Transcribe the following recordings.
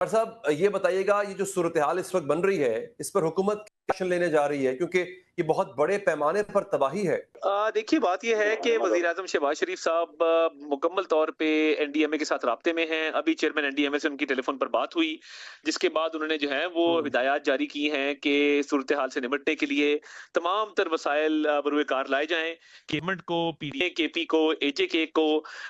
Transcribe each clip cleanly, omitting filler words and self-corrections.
Doctor साहब ये बताइएगा, ये जो सूरत हाल इस वक्त बन रही है, इस पर हुकूमत क्या एक्शन लेने जा रही है, क्योंकि ये बहुत बड़े पैमाने पर तबाही है। देखिए बात ये है कि वज़ीर-ए-आज़म शहबाज शरीफ साहब मुकम्मल तौर पे एनडीएमए के साथ राब्ते में हैं। अभी चेयरमैन एनडीएमए से उनकी टेलीफ़ोन पर बात हुई, जिसके बाद उन्होंने जो है वो हम्म। हिदायत जारी की हैं कि सूरत-ए-हाल से निपटने के लिए तमाम तर वसाइल बरूए-कार लाए जाएँ। गवर्नमेंट को, पीडीए, केपी को, एजेके को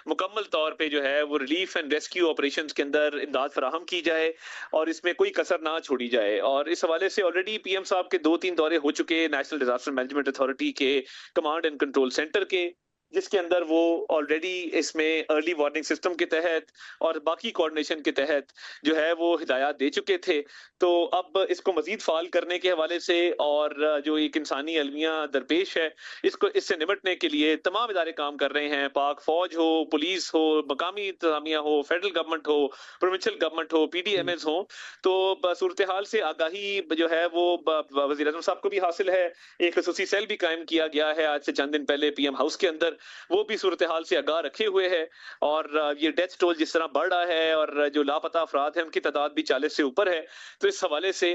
मुकम्मल तौर पे जो है वो रिलीफ़ एंड रेस्क्यू ऑपरेशंस के अंदर इमदाद फराहम की जाए और इसमें कोई कसर ना छोड़ी जाए। और इस हवाले से ऑलरेडी पीएम साहब के 2-3 दौरे हो चुके नेशनल डिज़ास्टर मैनेजमेंट अथॉरिटी के कमांड एंड कंट्रोल सेंटर के, जिसके अंदर वो ऑलरेडी इसमें अर्ली वार्निंग सिस्टम के तहत और बाकी कोऑर्डिनेशन के तहत जो है वो हिदायत दे चुके थे। तो अब इसको मज़ीद फ़ाल करने के हवाले से और जो एक इंसानी अलमिया दरपेश है, इसको इससे निपटने के लिए तमाम इदारे काम कर रहे हैं। पाक फ़ौज हो, पुलिस हो, मकामी इंतज़ामिया हो, फेडरल गवर्नमेंट हो, प्रोविंशियल गवर्नमेंट हो, पीडीएमएस हो। तो सूरत-ए-हाल से आगाही जो है वो वज़ीर-ए-आज़म साहब को भी हासिल है। एक खसूसी सेल भी कायम किया गया है आज से चंद दिन पहले पीएम हाउस के अंदर। वो भी सूरत-ए-हाल से आगाह रखे हुए है और ये डेथ टोल जिस तरह बढ़ रहा है और जो लापता अफराद हैं उनकी तादाद भी 40 से ऊपर है। तो इस हवाले से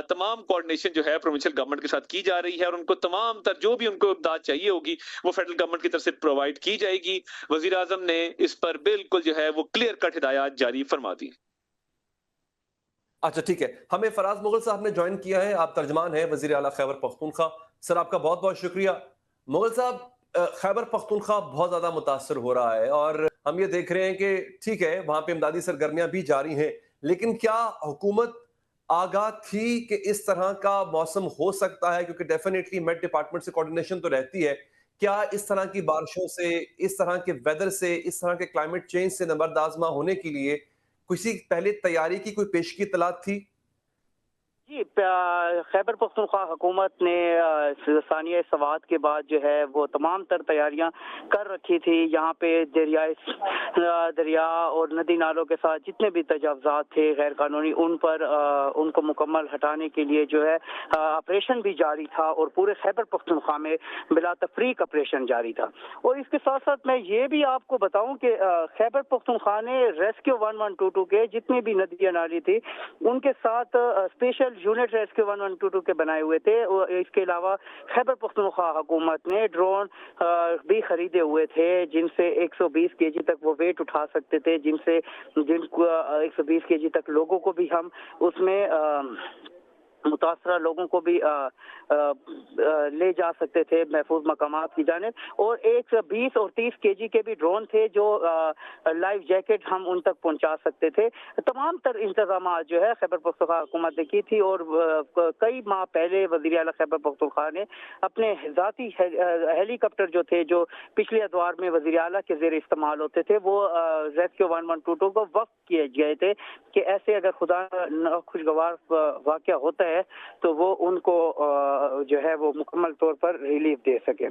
तमाम कोऑर्डिनेशन जो है प्रोविंशियल गवर्नमेंट के साथ की जा रही है और उनको तमाम तर जो भी उनको इमदाद चाहिए होगी, वो फेडरल गवर्नमेंट की तरफ से प्रोवाइड की जाएगी। वज़ीर-ए-आज़म ने इस पर बिल्कुल जो है वो क्लियर कट हिदायत जारी फरमा दी। अच्छा, ठीक है। हमें फराज मुगल साहब ने ज्वाइन किया है, आप तर्जमान हैं वज़ीर आला खैबर पख्तूनख्वा। सर आपका बहुत बहुत शुक्रिया। मुगल साहब, खैबर पख्तूनख्वा बहुत ज़्यादा मुतासर हो रहा है और हम ये देख रहे हैं कि ठीक है, वहाँ पे इमदादी सरगर्मियाँ भी जारी हैं, लेकिन क्या हुकूमत आगाह थी कि इस तरह का मौसम हो सकता है? क्योंकि डेफिनेटली मेट डिपार्टमेंट से कोऑर्डिनेशन तो रहती है। क्या इस तरह की बारिशों से, इस तरह के वेदर से, इस तरह के क्लाइमेट चेंज से नबर्द आज़मा होने के लिए किसी पहले तैयारी की कोई पेशगी इत्तलात थी? जी, खैबर पख्तूनख्वा हुकूमत ने सानिया सवात के बाद जो है वो तमाम तर तैयारियां कर रखी थी। यहाँ पे दरिया और नदी नालों के साथ जितने भी तजावज़ात थे गैर कानूनी, उन पर उनको मुकम्मल हटाने के लिए जो है ऑपरेशन भी जारी था और पूरे खैबर पख्तूनख्वा में बिला तफरीक ऑपरेशन जारी था। और इसके साथ साथ मैं ये भी आपको बताऊं कि खैबर पख्तूनख्वा ने रेस्क्यू 1122 के जितनी भी नदियाँ नाली थी उनके साथ स्पेशल यूनिट रेस्क्यू 1122 के बनाए हुए थे। और इसके अलावा खैबर पख्तूनख्वा हुकूमत ने ड्रोन भी खरीदे हुए थे जिनसे 120 केजी तक वो वेट उठा सकते थे, जिनको 120 केजी तक लोगों को भी हम उसमें मुतासरा लोगों को भी ले जा सकते थे महफूज मकामात की जानिब। और 120 और 30 केजी के भी ड्रोन थे जो लाइफ जैकेट हम उन तक पहुंचा सकते थे। तमाम तर इंतजाम जो है खैबर पख्तूनख्वा हुकूमत ने की थी। और कई माह पहले वज़ीर आला खैबर पख्तूनख्वा ने अपने ज़ाती हेलीकॉप्टर जो थे, जो पिछले अदवार में वज़ीर आला के ज़ेर इस्तेमाल होते थे, वो रेस्क्यू 1122 को वक्फ किए गए थे कि ऐसे अगर खुदा खुशगवार वाक़या होता है तो वो उनको जो है वो मुकम्मल तौर पर रिलीफ दे सके।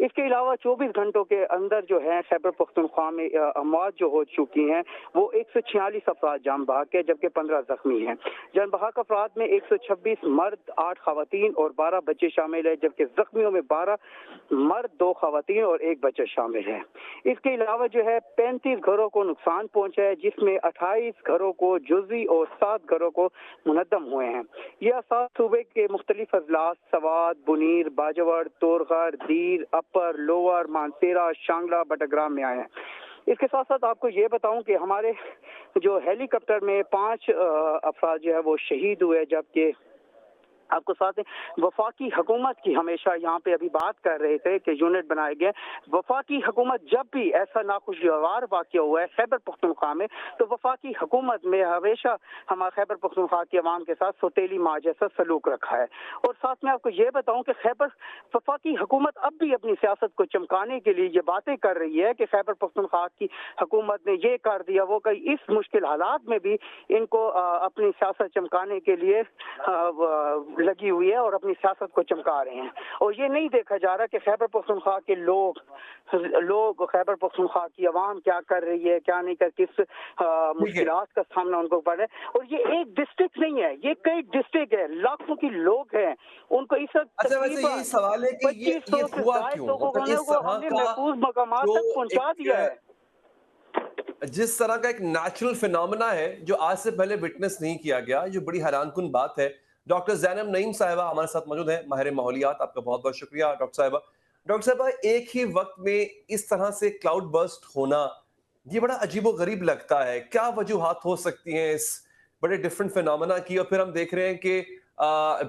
इसके अलावा 24 घंटों के अंदर जो है खैबर पख्तूनख्वा में अमवात जो हो चुकी हैं वो 146 अफराद जान बहक है, जबकि 15 जख्मी हैं। जान बहक अफराद में 126 मर्द, 8 खवातीन और 12 बच्चे शामिल है, जबकि जख्मियों में 12 मर्द, 2 खवातीन और 1 बच्चा शामिल है। इसके अलावा जो है 35 घरों को नुकसान पहुंचा है, जिसमें 28 घरों को जुज़ी और 7 घरों को मुनद्दम हुए हैं। यह 7 सूबे के मुख्तलिफ अजलास सवात, बुनीर, बाजवड़, तोरगढ़, दीर, अपर, लोअर, मानसेरा, शांगला, बटग्राम में आए हैं। इसके साथ साथ आपको ये बताऊं कि हमारे जो हेलीकॉप्टर में 5 अफराद जो है वो शहीद हुए, जबकि आपको साथ वफाकी हुकूमत की हमेशा यहाँ पे अभी बात कर रहे थे कि यूनिट बनाए गए। वफाकी हुकूमत जब भी ऐसा नाखुशगवार वाक़या हुआ है खैबर पख्तूनख्वा में, तो वफाकी हुकूमत में हमेशा हमारे खैबर पख्तूनख्वा की आवाम के साथ सौतेली माँ जैसा सलूक रखा है। और साथ में आपको ये बताऊं कि वफाकी हुकूमत अब भी अपनी सियासत को चमकाने के लिए ये बातें कर रही है कि खैबर पख्तूनख्वा की हुकूमत ने ये कर दिया, वो कई इस मुश्किल हालात में भी इनको अपनी सियासत चमकाने के लिए लगी हुई है और अपनी सियासत को चमका रहे हैं। और ये नहीं देखा जा रहा कि खैबर पख्तूनख्वा के लोग खैबर पख्तूनख्वा की आवाम क्या कर रही है, क्या नहीं कर, किस मुश्किलात का सामना उनको पड़ रहा है। और ये एक डिस्ट्रिक्ट नहीं है, ये कई डिस्ट्रिक्ट है, लाखों की लोग हैं, उनको इस वक्त अच्छा, वैसे यही सवाल है कि ये 2500 से हुआ ज्यादा क्यों? लोगों मतलब इस को तरह हमने का महफूज मकामात जो तक पहुंचा एक दिया है। जिस तरह का एक नेचुरल फिनोमेना है जो आज से पहले विटनेस नहीं किया गया, जो बड़ी हैरानकुन बात है। डॉक्टर ज़ैनब नईम साहिबा हमारे साथ मौजूद हैं, माहिर माहौलियात। आपका बहुत बहुत शुक्रिया डॉक्टर साहिबा। डॉक्टर साहिबा, एक ही वक्त में इस तरह से क्लाउड बर्स्ट होना, ये बड़ा अजीबो-गरीब लगता है। क्या वजूहात हो सकती हैं इस बड़े डिफरेंट फिनोमेना की? और फिर हम देख रहे हैं कि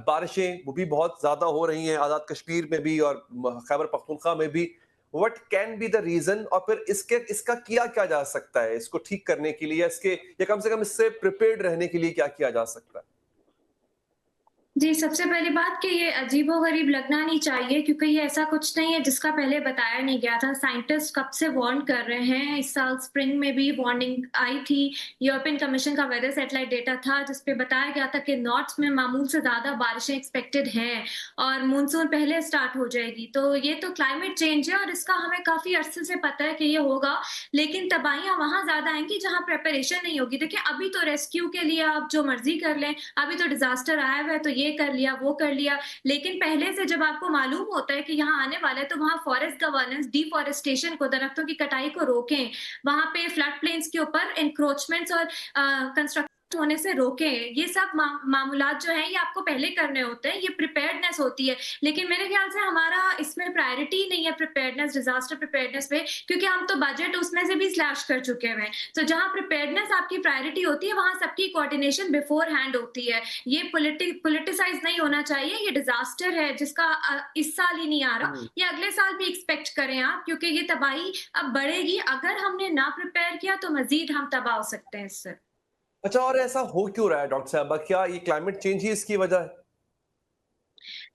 बारिशें वो भी बहुत ज्यादा हो रही हैं, आजाद कश्मीर में भी और खैबर पख्तूनख्वा में भी। What can be the reason? और फिर इसका किया क्या जा सकता है इसको ठीक करने के लिए, या कम से कम इससे प्रिपेयर्ड रहने के लिए क्या किया जा सकता है? जी, सबसे पहली बात कि ये अजीबो-गरीब लगना नहीं चाहिए, क्योंकि ये ऐसा कुछ नहीं है जिसका पहले बताया नहीं गया था। साइंटिस्ट कब से वार्न कर रहे हैं। इस साल स्प्रिंग में भी वार्निंग आई थी। यूरोपियन कमीशन का वेदर सैटेलाइट डेटा था जिसपे बताया गया था कि नॉर्थ में मामूल से ज़्यादा बारिशें एक्सपेक्टेड हैं और मानसून पहले स्टार्ट हो जाएगी। तो ये तो क्लाइमेट चेंज है और इसका हमें काफ़ी अरसे से पता है कि ये होगा, लेकिन तबाहियाँ वहाँ ज़्यादा आएँगी जहाँ प्रिपरेशन नहीं होगी। देखिए, अभी तो रेस्क्यू के लिए आप जो मर्ज़ी कर लें, अभी तो डिज़ास्टर आया हुआ है तो ये कर लिया, वो कर लिया। लेकिन पहले से जब आपको मालूम होता है कि यहाँ आने वाला है, तो वहाँ फॉरेस्ट गवर्नेंस, डिफॉरेस्टेशन को, दरख्तों की कटाई को रोकें। वहाँ पे फ्लड प्लेन्स के ऊपर एनक्रोचमेंट्स और कंस्ट्रक्शन होने से रोकें। ये सब मामूलात जो हैं, ये आपको पहले करने होते हैं, ये प्रिपेयर्डनेस होती है। लेकिन मेरे ख्याल से हमारा इसमें प्रायोरिटी नहीं है प्रिपेयर्डनेस, डिज़ास्टर प्रिपेयर्डनेस पे, क्योंकि हम तो बजट उसमें से भी स्लैश कर चुके हुए हैं। तो जहाँ प्रिपेयर्डनेस आपकी प्रायोरिटी होती है, वहाँ सबकी कोऑर्डिनेशन बिफोर हैंड होती है। ये पॉलिटिसाइज़ नहीं होना चाहिए। ये डिज़ास्टर है जिसका इस साल ही नहीं आ रहा, ये अगले साल भी एक्सपेक्ट करें आप, क्योंकि ये तबाही अब बढ़ेगी। अगर हमने ना प्रिपेयर किया तो मज़ीद हम तबाह हो सकते हैं इससे। अच्छा, और ऐसा हो क्यों रहा है डॉक्टर साहबा? क्या ये क्लाइमेट चेंज ही इसकी वजह है?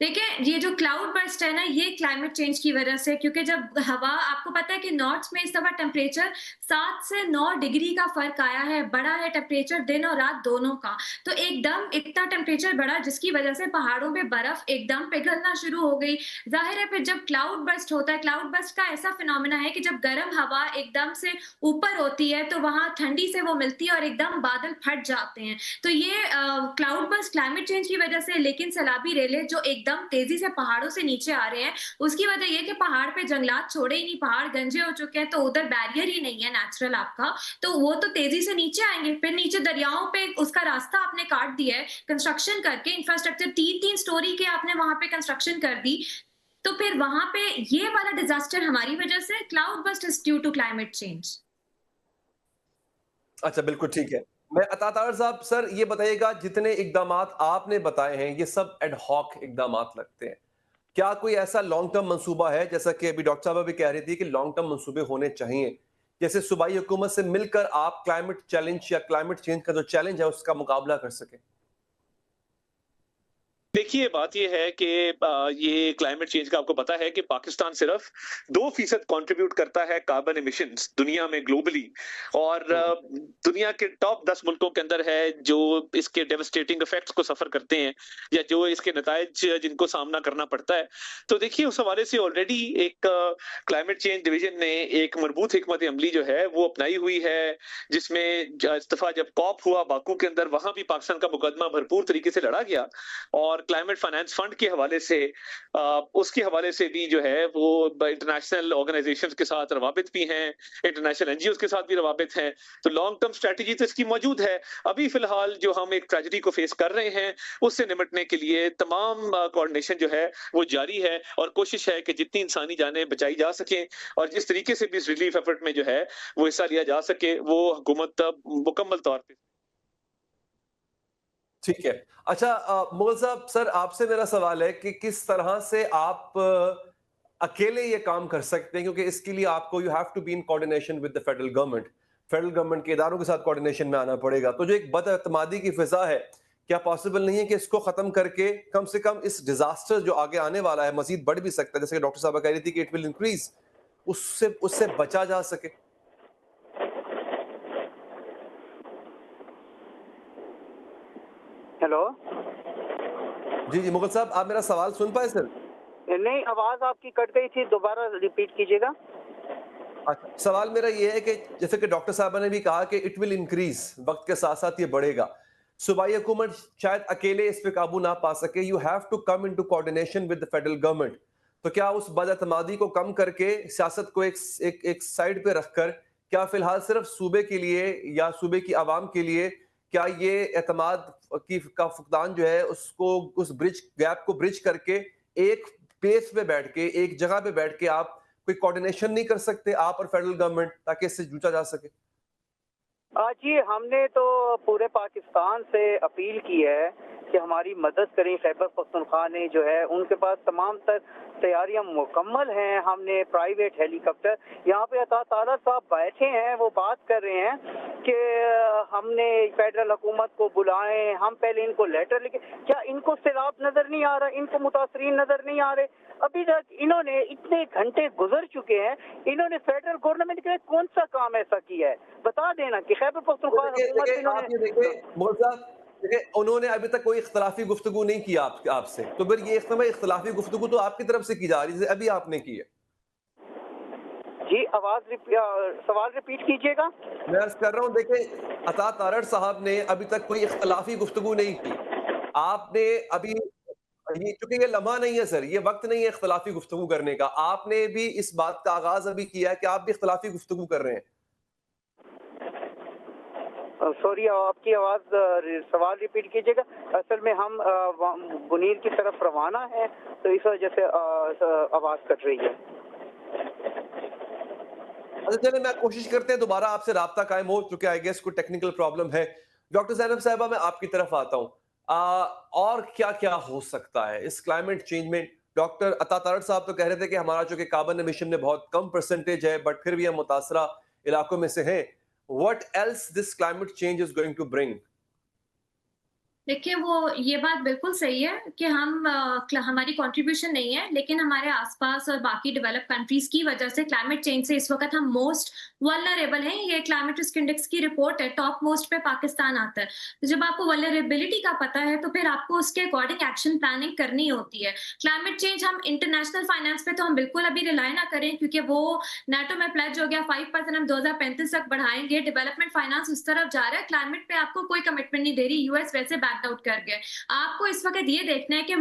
देखिए, ये जो क्लाउड बर्स्ट है ना, ये क्लाइमेट चेंज की वजह से, क्योंकि जब हवा, आपको पता है कि नॉर्थ में इस दफा टेम्परेचर 7 से 9 डिग्री का फर्क आया है, बढ़ा है टेम्परेचर दिन और रात दोनों का। तो एकदम इतना टेम्परेचर बढ़ा जिसकी वजह से पहाड़ों पे बर्फ एकदम पिघलना शुरू हो गई। जाहिर है, फिर जब क्लाउड बर्स्ट होता है, क्लाउड बर्स्ट का ऐसा फिनोमेना है कि जब गर्म हवा एकदम से ऊपर होती है तो वहां ठंडी से वो मिलती है और एकदम बादल फट जाते हैं। तो ये क्लाउड बर्स्ट क्लाइमेट चेंज की वजह से। लेकिन सैलाबी रेले जो एकदम तेजी से पहाड़ों से नीचे आ रहे हैं, उसकी वजह ये कि पहाड़ पे जंगलात छोड़े ही नहीं, पहाड़ गंजे हो चुके हैं, तो उधर बैरियर ही नहीं है नेचुरल आपका, तो वो तो तेजी से नीचे आएंगे। फिर नीचे दरियाओं पे उसका रास्ता आपने काट दिया है कंस्ट्रक्शन करके, इंफ्रास्ट्रक्चर 3-3 स्टोरी के आपने वहां पे कंस्ट्रक्शन कर दी। तो फिर वहां पे ये वाला डिजास्टर हमारी वजह से। Cloud burst is due to climate change. अच्छा, बिल्कुल ठीक है। मैं अतातार साहब, सर ये बताइएगा, जितने इकदामात आपने बताए हैं ये सब एड हॉक इकदामात लगते हैं। क्या कोई ऐसा लॉन्ग टर्म मंसूबा है, जैसा कि अभी डॉक्टर साहब भी कह रही थी कि लॉन्ग टर्म मंसूबे होने चाहिए, जैसे सूबाई हुकूमत से मिलकर आप क्लाइमेट चैलेंज या क्लाइमेट चेंज का जो चैलेंज है उसका मुकाबला कर सकें? देखिए, बात ये है कि ये क्लाइमेट चेंज का आपको पता है कि पाकिस्तान सिर्फ 2% कंट्रीब्यूट करता है कार्बन एमिशंस दुनिया में ग्लोबली, और दुनिया के टॉप 10 मुल्कों के अंदर है जो इसके डेवास्टेटिंग इफेक्ट्स को सफर करते हैं या जो इसके नतायज जिनको सामना करना पड़ता है। तो देखिए, उस हवाले से ऑलरेडी एक क्लाइमेट चेंज डिवीजन ने एक मजबूत हिकमत अमली जो है वो अपनाई हुई है, जिसमें इस दफा जब कॉप हुआ बाकू के अंदर, वहां भी पाकिस्तान का मुकदमा भरपूर तरीके से लड़ा गया, और क्लाइमेट फाइनेंस फंड के हवाले से उसके हवाले से भी जो है वो इंटरनेशनल ऑर्गेनाइजेशंस के साथ रवाबित भी हैं, इंटरनेशनल एनजीओ के साथ भी रवाबित हैं। तो लॉन्ग टर्म स्ट्रेटजी तो इसकी मौजूद है। अभी फिलहाल जो हम एक ट्रेजेडी को फेस कर रहे हैं, उससे निपटने के लिए तमाम कोऑर्डिनेशन जो है वो जारी है, और कोशिश है कि जितनी इंसानी जानें बचाई जा सकें और जिस तरीके से भी इस रिलीफ एफर्ट में जो है वो हिस्सा लिया जा सके, वो हुकूमत मुकम्मल तौर पर। ठीक है। अच्छा, मुगल साहब, सर आपसे मेरा सवाल है कि किस तरह से आप अकेले ये काम कर सकते हैं, क्योंकि इसके लिए आपको you have to be in coordination with the federal government के इदारों के साथ कोऑर्डिनेशन में आना पड़ेगा। तो जो एक बदअतमादी की फिजा है, क्या पॉसिबल नहीं है कि इसको खत्म करके कम से कम इस डिजास्टर जो आगे आने वाला है, मजीद बढ़ भी सकता है, जैसे कि डॉक्टर साहब कह रही थी कि इट विल इंक्रीज, उससे उससे बचा जा सके? हेलो। जी जी, मुगल साहब, आप मेरा सवाल सुन पाए सर? नहीं, आवाज आपकी कट गई थी, दोबारा रिपीट कीजिएगा। अच्छा, सवाल मेरा ये है कि जैसे कि डॉक्टर साहब ने भी कहा कि इट विल इंक्रीज, वक्त के साथ साथ ये बढ़ेगा। सूबाई हुकूमत शायद अकेले इस पे काबू ना पा सके, you have to come into coordination with the federal government. तो क्या उस बदअतमादी को कम करके, सियासत को एक साइड पे रखकर, क्या फिलहाल सिर्फ सूबे के लिए या सूबे की आवाम के लिए क्या ये एतमाद का फुकदान जो है उसको उस ब्रिज गैप को ब्रिज करके एक पेस पे बैठ के एक जगह पे बैठ के आप कोई कोऑर्डिनेशन नहीं कर सकते आप और फेडरल गवर्नमेंट ताकि इससे जूझा जा सके? जी, हमने तो पूरे पाकिस्तान से अपील की है कि हमारी मदद करें। खैबर पख्तूनख्वा ने जो है उनके पास तमाम तर तैयारियां मुकम्मल हैं। हमने प्राइवेट हेलीकॉप्टर यहाँ पे अता तारा साहब बैठे हैं, वो बात कर रहे हैं कि हमने फेडरल हुकूमत को बुलाएं, हम पहले इनको लेटर लिखे। क्या इनको सैलाब नजर नहीं आ रहा? इनको मुतासरीन नजर नहीं आ रहे? अभी तक इन्होंने इतने घंटे गुजर चुके हैं, इन्होंने फेडरल गवर्नमेंट के लिए कौन सा काम ऐसा किया है? बता देना कि खैबर पख्तूनख्वा मोहम्मद साहब देखिए, उन्होंने अभी तक कोई इख्तलाफी गुफ्तगू नहीं किया आपसे, तो फिर ये इख्तलाफी गुफ्तगू तो आपकी तरफ से की जा रही है, अभी आपने की है। जी, सवाल रिपीट कीजिएगा। मैं अर्ज कर रहा हूँ, देखिए अता तारड़ साहब ने अभी तक कोई इख्तलाफी गुफ्तगू नहीं की। आपने अभी ये चूंकि ये लम्हा नहीं है सर, ये वक्त नहीं है इख्तलाफी गुफ्तगू करने का। आपने भी इस बात का आगाज अभी किया है कि आप भी इख्तलाफी गुफ्तगू कर रहे हैं। सॉरी, आपकी आवाज सवाल रिपीट कीजिएगा। असल में हम बुनीर की तरफ रवाना है, तो इस वजह से आवाज कट रही है। अच्छा चले, मैं कोशिश करते हैं दोबारा आपसे राब्ता कायम हो, चूंकि आई गेस कोई टेक्निकल प्रॉब्लम है। डॉक्टर ज़ैनब साहिबा, मैं आपकी तरफ आता हूँ। और क्या क्या हो सकता है इस क्लाइमेट चेंज में? डॉक्टर अता तारड़ साहब तो कह रहे थे कि हमारा चूंकि कार्बन एमिशन में बहुत कम परसेंटेज है, बट फिर भी हम मुतासरा इलाकों में से हैं। What else this climate change is going to bring? देखिए, वो ये बात बिल्कुल सही है कि हमारी कंट्रीब्यूशन नहीं है, लेकिन हमारे आसपास और बाकी डेवलप कंट्रीज की वजह से क्लाइमेट चेंज से इस वक्त हम मोस्ट वल्नरेबल हैं। ये क्लाइमेट रिस्क इंडेक्स की रिपोर्ट है, टॉप मोस्ट पे पाकिस्तान आता है। तो जब आपको वल्नरेबिलिटी का पता है तो फिर आपको उसके अकॉर्डिंग एक्शन प्लानिंग करनी होती है। क्लाइमेट चेंज हम इंटरनेशनल फाइनेंस पे तो हम बिल्कुल अभी रिलाय ना करें, क्योंकि वो नेटो में प्लेज हो गया 5% हम 2035 तक बढ़ाएंगे। डेवलपमेंट फाइनेंस उस तरफ जा रहा है, क्लाइमेट पे आपको कोई कमिटमेंट नहीं दे रही। यूएस वैसे आउट कर गए। आपको इस वक्त ये देखना है कि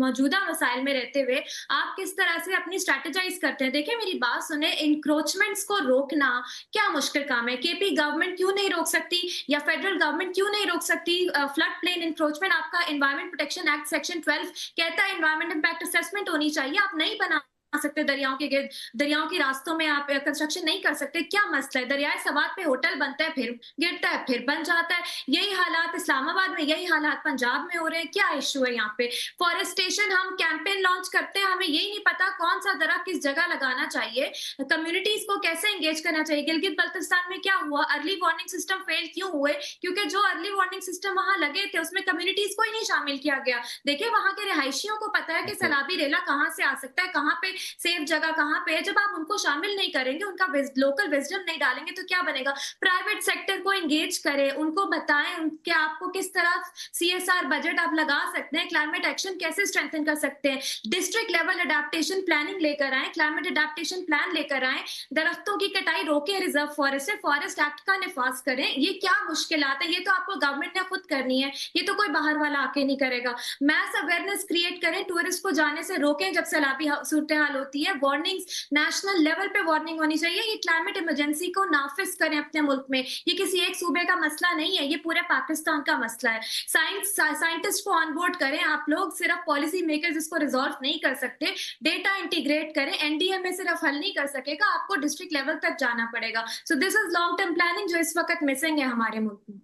मौजूदा मसाइल में रहते हुए आप किस तरह से अपनी स्ट्रेटेजाइज करते हैं। देखिए, मेरी बात सुने, इंक्रोचमेंट्स को रोकना क्या मुश्किल काम है? केपी गवर्नमेंट क्यों नहीं रोक सकती, या फेडरल गवर्नमेंट क्यों नहीं रोक सकती? फ्लड प्लेन इंक्रोचमेंट आपका एनवायरमेंट प्रोटेक्शन एक्ट सेक्शन 12 कहता है एनवायरमेंट इंपैक्ट असेसमेंट होनी चाहिए। आप नहीं बना सकते, दरियाओं के रास्तों में आप कंस्ट्रक्शन नहीं कर सकते। क्या मसला है? दरियाए सवात पे होटल बनता है, फिर गिरता है, फिर बन जाता है। यही हालात इस्लामाबाद में, यही हालात पंजाब में हो रहे हैं। क्या इशू है यहाँ पे? फॉरेस्टेशन, हम कैंपेन लॉन्च करते हैं, हमें यही नहीं पता कौन सा दरख्त किस जगह लगाना चाहिए, कम्युनिटीज को कैसे एंगेज करना चाहिए। गिलगित बल्तिस्तान में क्या हुआ? अर्ली वार्निंग सिस्टम फेल क्यों हुए? क्योंकि जो अर्ली वार्निंग सिस्टम वहां लगे थे उसमें कम्युनिटीज को ही नहीं शामिल किया गया। देखिए, वहां के रिहायशियों को पता है कि सैलाबी रेला कहाँ से आ सकता है, कहाँ पे सेफ जगह कहाँ पे है। जब आप उनको शामिल नहीं करेंगे, उनका लोकल विजडम नहीं डालेंगे, तो क्या बनेगा? प्राइवेट सेक्टर को एंगेज करें, उनको बताएं कि आपको किस तरह सीएसआर बजट आप लगा सकते हैं, क्लाइमेट एक्शन कैसे स्ट्रेंथन कर सकते हैं। डिस्ट्रिक्ट लेवल अडेप्टेशन प्लानिंग लेकर आए, क्लाइमेट अडेप्टेशन प्लान लेकर आए, दरख्तों की कटाई रोके, रिजर्व फॉरेस्ट से फॉरेस्ट एक्ट का निफाज करें। ये क्या मुश्किलात है? ये तो आपको गवर्नमेंट ने खुद करनी है, ये तो कोई बाहर वाला आके नहीं करेगा। मैस अवेयरनेस क्रिएट करें, टूरिस्ट को जाने से रोकें जब सैलाबी सूरत हाल होती है। वार्निंग्स नेशनल लेवल पे वार्निंग होनी चाहिए। ये क्लाइमेट इमरजेंसी को नाफिज करें अपने मुल्क में। ये किसी एक सूबे का मसला नहीं है, ये पूरे पाकिस्तान का मसला है। साइंटिस्ट को ऑनबोर्ड करें। आप लोग सिर्फ पॉलिसी मेकर्स इसको रिजॉल्व नहीं कर सकते। डेटा इंटीग्रेट करें। एनडीएमए सिर्फ हल नहीं कर सकेगा, आपको डिस्ट्रिक्ट लेवल तक जाना पड़ेगा। So this is long term planning जो इस वक्त मिसिंग है हमारे मुल्क में।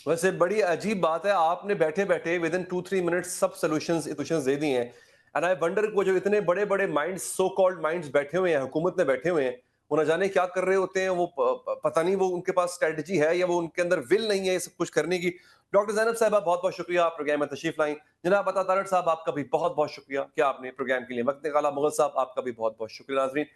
वैसे बड़ी अजीब बात है, आपने बैठे बैठे विद इन 2-3 मिनट्स सब सॉल्यूशंस दे दिए हैं। एंड आई वंडर वो जो इतने बड़े बड़े माइंड्स, सो कॉल्ड माइंड्स बैठे हुए हैं, हुकूमत में बैठे हुए हैं, वो न जाने क्या कर रहे होते हैं। वो पता नहीं वो उनके पास स्ट्रेटजी है या वो उनके अंदर विल नहीं है सब कुछ करने की। डॉक्टर ज़ैनब साहिबा, बहुत बहुत शुक्रिया आप प्रोग्राम में तशरीफ लाई। जनाब अता तारड़ साहब, आपका भी बहुत बहुत शुक्रिया कि आपने प्रोग्राम के लिए वक्त निकाला। मुगल साहब, आपका भी बहुत बहुत शुक्रिया। नाज़रीन,